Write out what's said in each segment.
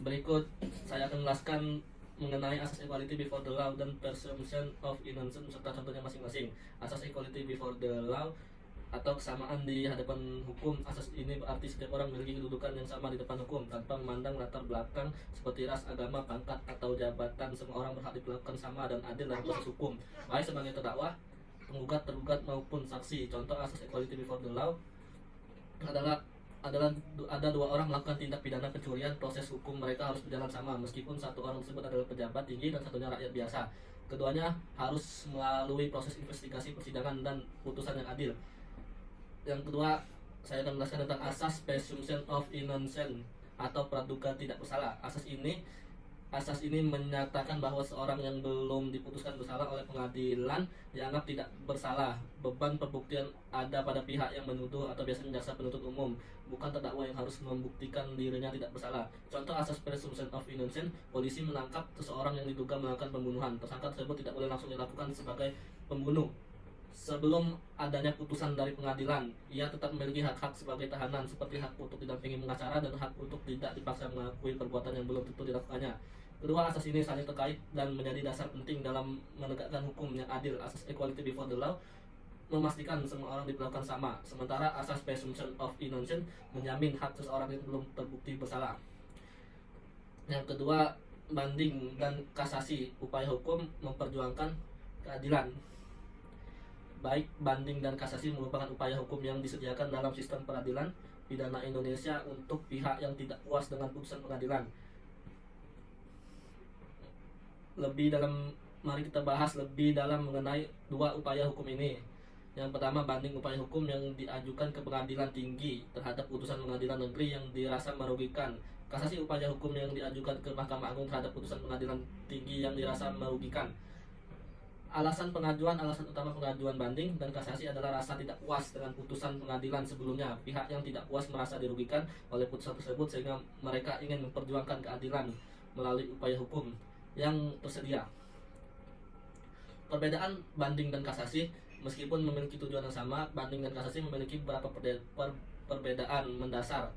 Berikut saya akan menjelaskan mengenai asas equality before the law dan presumption of innocence serta contohnya masing-masing. Asas equality before the law atau kesamaan di hadapan hukum. Asas ini berarti setiap orang memiliki kedudukan yang sama di depan hukum tanpa memandang latar belakang seperti ras, agama, pangkat, atau jabatan. Semua orang berhak diperlakukan sama dan adil dalam proses hukum, baik sebagai terdakwa, penggugat, tergugat maupun saksi. Contoh asas equality before the law adalah adalah ada dua orang melakukan tindak pidana pencurian, proses hukum mereka harus berjalan sama meskipun satu orang tersebut adalah pejabat tinggi dan satunya rakyat biasa. Keduanya harus melalui proses investigasi, persidangan, dan putusan yang adil. Yang kedua, saya akan menjelaskan tentang asas presumption of innocence atau praduga tidak bersalah. Asas ini menyatakan bahwa seorang yang belum diputuskan bersalah oleh pengadilan dianggap tidak bersalah. Beban pembuktian ada pada pihak yang menuduh atau biasanya jaksa penuntut umum, bukan terdakwa yang harus membuktikan dirinya tidak bersalah. Contoh asas presumption of innocence: polisi menangkap seseorang yang diduga melakukan pembunuhan. Tersangka tersebut tidak boleh langsung dilakukan sebagai pembunuh. Sebelum adanya putusan dari pengadilan, ia tetap memiliki hak-hak sebagai tahanan, seperti hak untuk didampingi pengacara dan hak untuk tidak dipaksa mengakui perbuatan yang belum tentu dilakukannya. Kedua asas ini saling terkait dan menjadi dasar penting dalam menegakkan hukum yang adil. Asas equality before the law memastikan semua orang diperlakukan sama, sementara asas presumption of innocence menjamin hak seseorang yang belum terbukti bersalah. Yang kedua, banding dan kasasi. Upaya hukum memperjuangkan keadilan. Baik banding dan kasasi merupakan upaya hukum yang disediakan dalam sistem peradilan pidana Indonesia untuk pihak yang tidak puas dengan putusan pengadilan. Mari kita bahas lebih dalam mengenai dua upaya hukum ini. Yang pertama, banding upaya hukum yang diajukan ke pengadilan tinggi terhadap putusan pengadilan negeri yang dirasa merugikan. Kasasi upaya hukum yang diajukan ke Mahkamah Agung terhadap putusan pengadilan tinggi yang dirasa merugikan. Alasan utama pengajuan banding dan kasasi adalah rasa tidak puas dengan putusan pengadilan sebelumnya. Pihak yang tidak puas merasa dirugikan oleh putusan tersebut sehingga mereka ingin memperjuangkan keadilan melalui upaya hukum yang tersedia. Perbedaan banding dan kasasi: meskipun memiliki tujuan yang sama, banding dan kasasi memiliki beberapa perbedaan mendasar,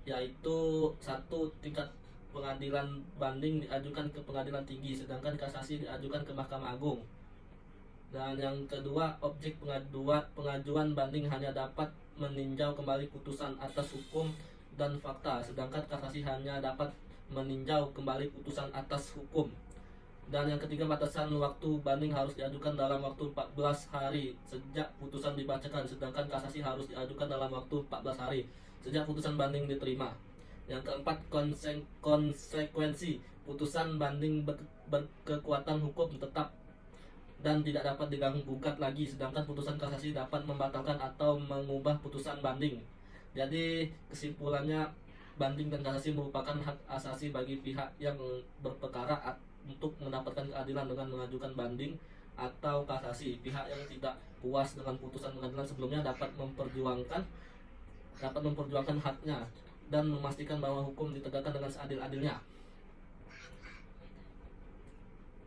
yaitu satu, tingkat pengadilan banding diajukan ke pengadilan tinggi sedangkan kasasi diajukan ke Mahkamah Agung. Dan yang kedua, objek pengajuan banding hanya dapat meninjau kembali putusan atas hukum dan fakta, sedangkan kasasi hanya dapat meninjau kembali putusan atas hukum. Dan yang ketiga, batasan waktu banding harus diajukan dalam waktu 14 hari sejak putusan dibacakan, sedangkan kasasi harus diajukan dalam waktu 14 hari sejak putusan banding diterima. Yang keempat, konsekuensi. Putusan banding berkekuatan hukum tetap dan tidak dapat diganggu gugat lagi, sedangkan putusan kasasi dapat membatalkan atau mengubah putusan banding. Jadi kesimpulannya, banding dan kasasi merupakan hak asasi bagi pihak yang berperkara untuk mendapatkan keadilan dengan mengajukan banding atau kasasi. Pihak yang tidak puas dengan putusan pengadilan sebelumnya dapat memperjuangkan haknya dan memastikan bahwa hukum ditegakkan dengan seadil-adilnya.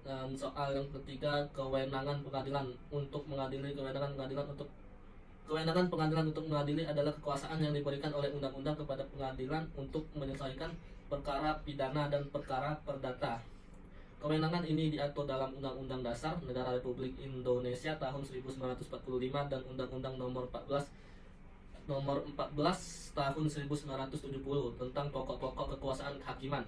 Dan soal yang ketiga, kewenangan pengadilan untuk mengadili. Kewenangan pengadilan untuk mengadili adalah kekuasaan yang diberikan oleh undang-undang kepada pengadilan untuk menyelesaikan perkara pidana dan perkara perdata. Kewenangan ini diatur dalam Undang-Undang Dasar Negara Republik Indonesia tahun 1945 dan Undang-Undang Nomor 14 tahun 1970 tentang pokok-pokok kekuasaan kehakiman.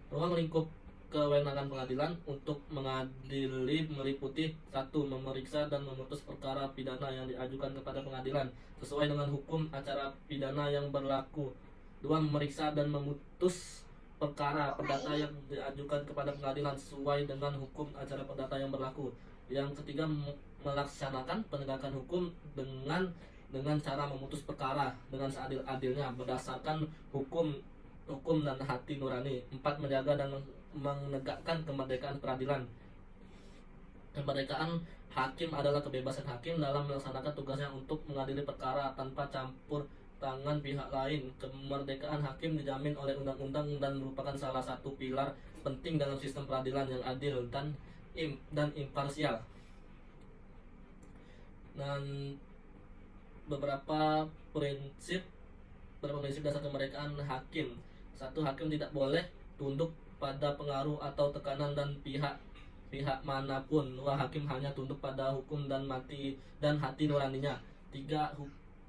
Ruang lingkup kewenangan pengadilan untuk mengadili meliputi: 1. Memeriksa dan memutus perkara pidana yang diajukan kepada pengadilan sesuai dengan hukum acara pidana yang berlaku. 2. Memeriksa dan memutus perkara perdata yang diajukan kepada pengadilan sesuai dengan hukum acara perdata yang berlaku. Yang ketiga, melaksanakan penegakan hukum dengan cara memutus perkara dengan seadil-adilnya berdasarkan hukum dan hati nurani. 4. Menjaga dan menegakkan kemerdekaan peradilan. Kemerdekaan hakim adalah kebebasan hakim dalam melaksanakan tugasnya untuk mengadili perkara tanpa campur tangan pihak lain. Kemerdekaan hakim dijamin oleh undang-undang dan merupakan salah satu pilar penting dalam sistem peradilan yang adil dan imparsial. Dan beberapa prinsip dasar kemerdekaan hakim. Satu, hakim tidak boleh tunduk pada pengaruh atau tekanan dan pihak manapun. Dua, hakim hanya tunduk pada hukum dan hati nuraninya. Tiga,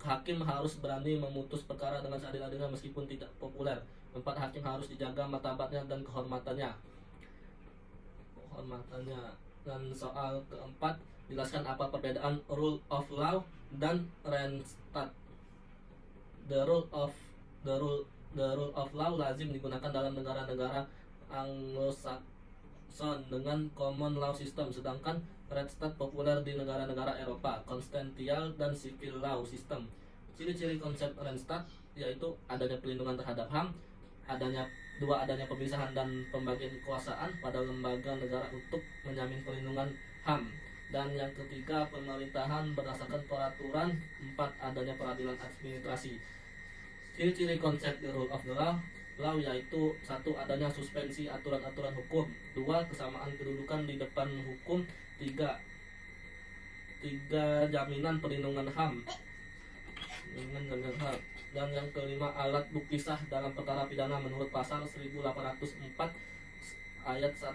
hakim harus berani memutus perkara dengan seadil-adilnya meskipun tidak populer. Empat, hakim harus dijaga martabatnya dan kehormatannya. Dan soal keempat, jelaskan apa perbedaan rule of law dan Renstad. The rule of law lazim digunakan dalam negara-negara Anglo-Saxon dengan common law system, sedangkan Renstad populer di negara-negara Eropa, constitutional dan civil law system. Ciri-ciri konsep Renstad yaitu adanya pelindungan terhadap HAM, adanya pemisahan dan pembagian kekuasaan pada lembaga negara untuk menjamin perlindungan HAM. Dan yang ketiga, pemerintahan berdasarkan peraturan. Empat, adanya peradilan administrasi. Ciri-ciri konsep the rule of the law yaitu satu, adanya suspensi aturan-aturan hukum. Dua, kesamaan kedudukan di depan hukum. Tiga, jaminan perlindungan HAM. Dan yang kelima, alat bukti sah dalam perkara pidana menurut pasal 1804 ayat 1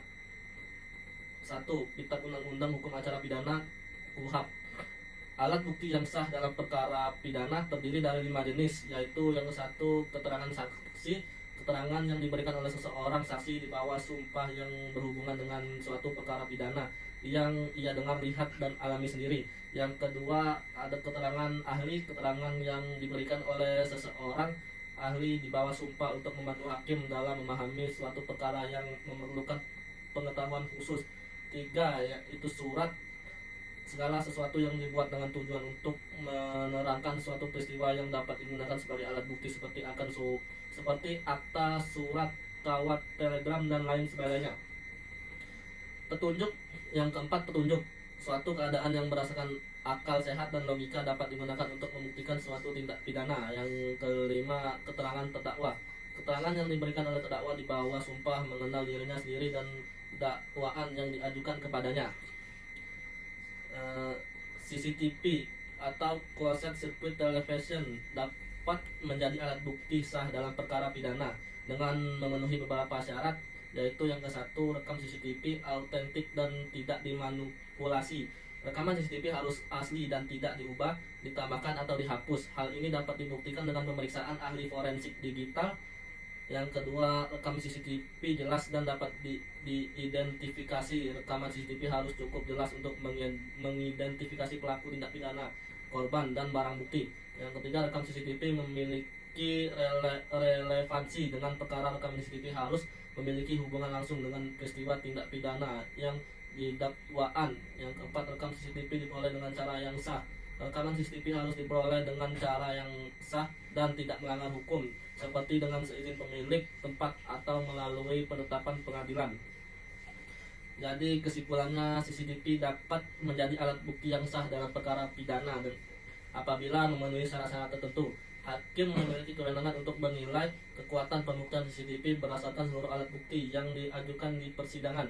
Kitab Undang-Undang Hukum Acara Pidana KUHP. Alat bukti yang sah dalam perkara pidana terdiri dari 5 jenis, yaitu yang satu, keterangan saksi, keterangan yang diberikan oleh seseorang saksi di bawah sumpah yang berhubungan dengan suatu perkara pidana yang ia dengar, lihat, dan alami sendiri. Yang kedua, ada keterangan ahli, keterangan yang diberikan oleh seseorang ahli di bawah sumpah untuk membantu hakim dalam memahami suatu perkara yang memerlukan pengetahuan khusus. Tiga, yaitu surat, segala sesuatu yang dibuat dengan tujuan untuk menerangkan suatu peristiwa yang dapat digunakan sebagai alat bukti seperti akta, surat, kawat, telegram, dan lain sebagainya. Petunjuk. Yang keempat, petunjuk. Suatu keadaan yang berdasarkan akal sehat dan logika dapat digunakan untuk membuktikan suatu tindak pidana. Yang kelima, keterangan terdakwa. Keterangan yang diberikan oleh terdakwa di bawah sumpah mengenal dirinya sendiri dan dakwaan yang diajukan kepadanya. CCTV atau closed circuit television dapat menjadi alat bukti sah dalam perkara pidana dengan memenuhi beberapa syarat, yaitu yang ke-1, rekam CCTV autentik dan tidak dimanipulasi. Rekaman CCTV harus asli dan tidak diubah, ditambahkan atau dihapus. Hal ini dapat dibuktikan dengan pemeriksaan ahli forensik digital. Yang kedua, rekam CCTV jelas dan dapat diidentifikasi. Rekaman CCTV harus cukup jelas untuk mengidentifikasi pelaku tindak pidana, korban, dan barang bukti. Yang ketiga, rekam CCTV memiliki relevansi dengan perkara. Rekaman CCTV harus memiliki hubungan langsung dengan peristiwa tindak pidana yang didakwaan. Yang keempat, rekam CCTV diperoleh dengan cara yang sah. Rekaman CCTV harus diperoleh dengan cara yang sah dan tidak melanggar hukum, seperti dengan seizin pemilik tempat atau melalui penetapan pengadilan. Jadi kesimpulannya, CCTV dapat menjadi alat bukti yang sah dalam perkara pidana dan apabila memenuhi syarat-syarat tertentu. Hakim memiliki kewenangan untuk menilai kekuatan pembuktian CCTV berdasarkan seluruh alat bukti yang diajukan di persidangan.